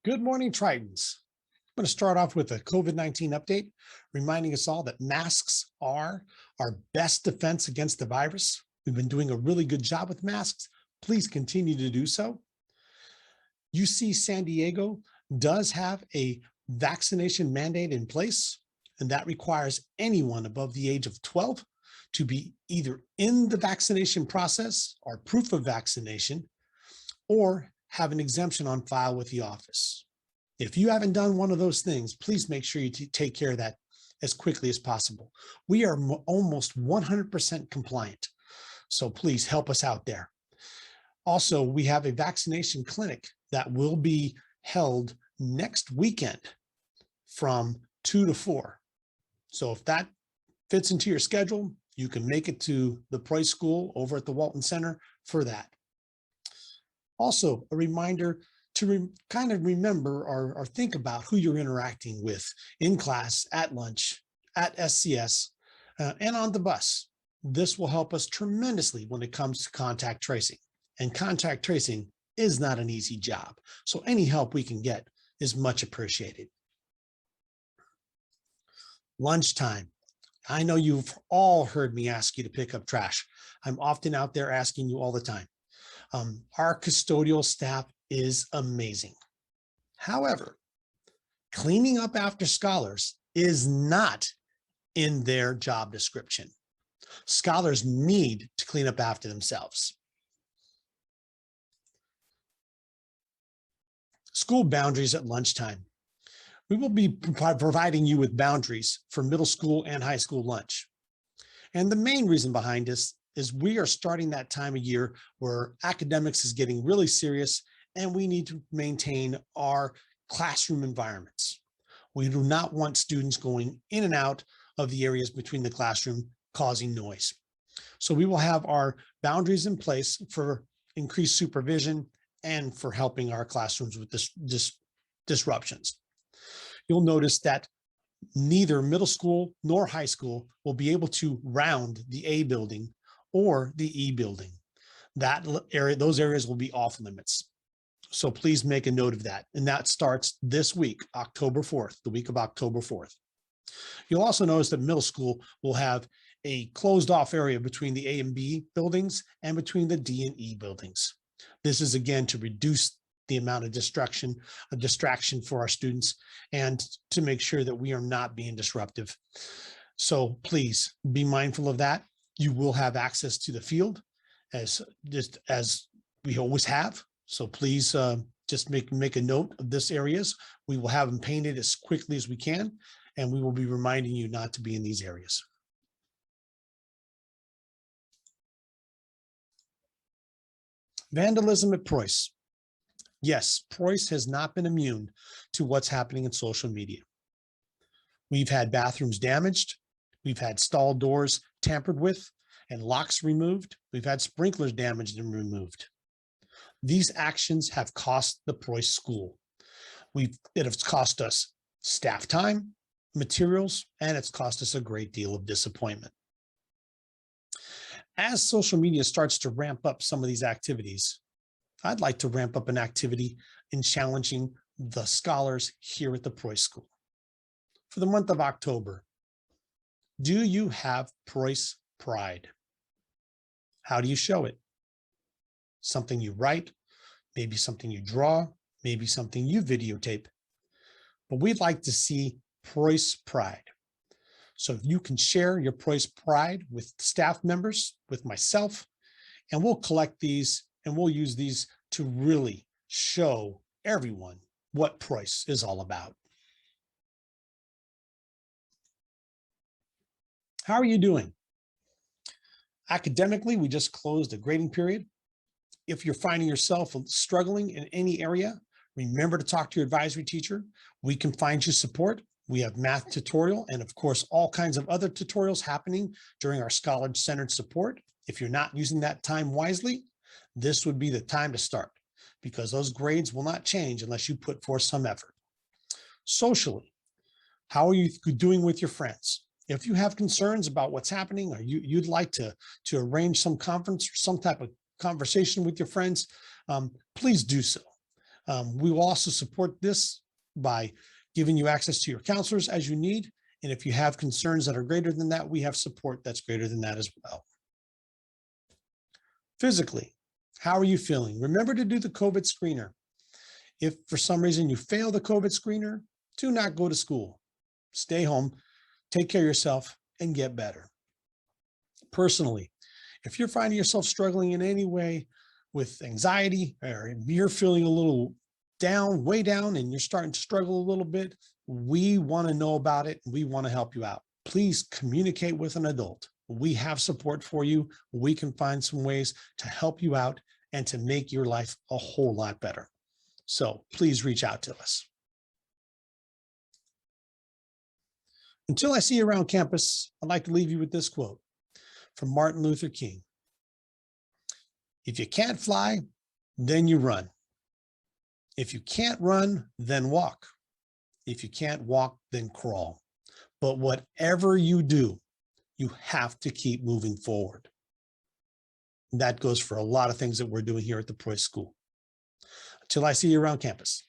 Good morning, Tritons. I'm going to start off with a COVID-19 update, reminding us all that masks are our best defense against the virus. We've been doing a really good job with masks. Please continue to do so. UC San Diego does have a vaccination mandate in place, and that requires anyone above the age of 12 to be either in the vaccination process or proof of vaccination, or have an exemption on file with the office. If you haven't done one of those things, please make sure you take care of that as quickly as possible. We are almost 100% compliant, so please help us out there. Also, we have a vaccination clinic that will be held next weekend from 2 to 4. So if that fits into your schedule, you can make it to the Preuss School over at the Walton Center for that. Also, a reminder to kind of remember or think about who you're interacting with in class, at lunch, at SCS, and on the bus. This will help us tremendously when it comes to contact tracing. And contact tracing is not an easy job. So any help we can get is much appreciated. Lunchtime. I know you've all heard me ask you to pick up trash. I'm often out there asking you all the time. Our custodial staff is amazing. However, cleaning up after scholars is not in their job description. Scholars need to clean up after themselves. School boundaries at lunchtime. We will be providing you with boundaries for middle school and high school lunch. And the main reason behind this is we are starting that time of year where academics is getting really serious and we need to maintain our classroom environments. We do not want students going in and out of the areas between the classroom causing noise. So we will have our boundaries in place for increased supervision and for helping our classrooms with this disruptions. You'll notice that neither middle school nor high school will be able to round the A building or the E building. Those areas will be off limits. So please make a note of that. And that starts this week, October 4th, the week of October 4th. You'll also notice that middle school will have a closed off area between the A and B buildings and between the D and E buildings. This is again to reduce the amount of distraction for our students and to make sure that we are not being disruptive. So please be mindful of that. You will have access to the field as we always have. So please just make a note of this areas. We will have them painted as quickly as we can, and we will be reminding you not to be in these areas. Vandalism at Preuss. Yes, Preuss has not been immune to what's happening in social media. We've had bathrooms damaged. We've had stall doors tampered with and locks removed. We've had sprinklers damaged and removed. These actions have cost the Preuss school. It has cost us staff time, materials, and it's cost us a great deal of disappointment. As social media starts to ramp up some of these activities, I'd like to ramp up an activity in challenging the scholars here at the Preuss School. For the month of October, do you have Preuss pride? How do you show it? Something you write, maybe something you draw, maybe something you videotape. But we'd like to see Preuss pride. So if you can share your Preuss pride with staff members, with myself, and we'll collect these and we'll use these to really show everyone what Preuss is all about. How are you doing? Academically, we just closed a grading period. If you're finding yourself struggling in any area, remember to talk to your advisory teacher. We can find you support. We have math tutorial and of course, all kinds of other tutorials happening during our scholar-centered support. If you're not using that time wisely, this would be the time to start because those grades will not change unless you put forth some effort. Socially, how are you doing with your friends? If you have concerns about what's happening or you'd like to arrange some conference or some type of conversation with your friends, please do so. We will also support this by giving you access to your counselors as you need. And if you have concerns that are greater than that, we have support that's greater than that as well. Physically, how are you feeling? Remember to do the COVID screener. If for some reason you fail the COVID screener, do not go to school. Stay home, take care of yourself, and get better. Personally, if you're finding yourself struggling in any way with anxiety, or you're feeling a little down, way down, and you're starting to struggle a little bit, we want to know about it. We want to help you out. Please communicate with an adult. We have support for you. We can find some ways to help you out and to make your life a whole lot better. So please reach out to us. Until I see you around campus, I'd like to leave you with this quote from Martin Luther King. If you can't fly, then you run. If you can't run, then walk. If you can't walk, then crawl. But whatever you do, you have to keep moving forward. That goes for a lot of things that we're doing here at the Preuss School. Until I see you around campus.